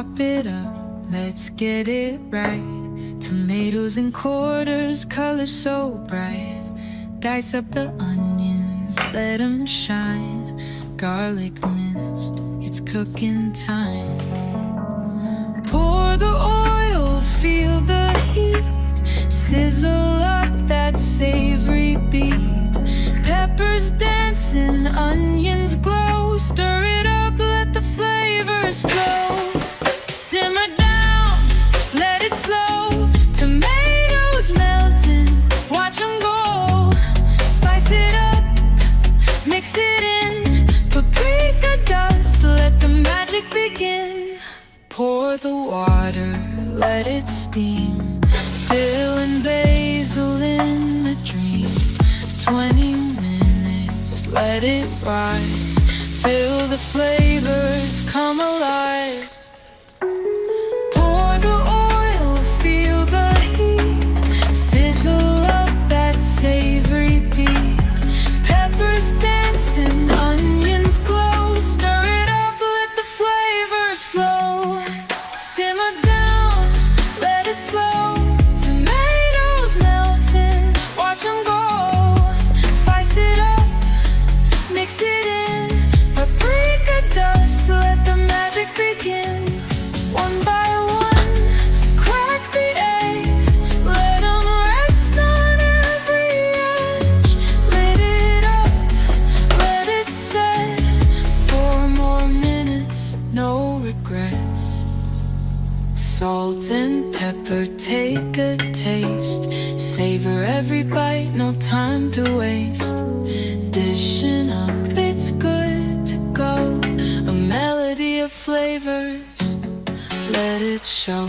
chop it up, let's get it right. Tomatoes in quarters, color so bright. Dice up the onions, let them shine. Garlic minced, it's cooking time. Pour the oil, feel the heat. Sizzle up that savory beat. Peppers dancing, onions glow. Stir it up, let the flavors flow. Simmer down, let it slow. Tomatoes melting, watch them go. Spice it up, mix it in. Paprika dust, let the magic begin. Pour the water, let it steam. Dill and basil in the dream. 20 minutes, let it rise till the flavors come alive. Pour the oil, feel the heat. Sizzle up that savory beat. Peppers dancing, onions glow. Stir it up, let the flavors flow. Simmer down, let it slow. Tomatoes melting, watch them go. Spice it up, mix it in. Paprika dust, let the magic begin. One by one, crack the eggs. Let them rest on every edge. Lit it up, let it set. 4 more minutes, no regrets. Salt and pepper, take a taste. Savor every bite, no time to waste. Dishing up, it's good to go. A melody of flavors, let it show.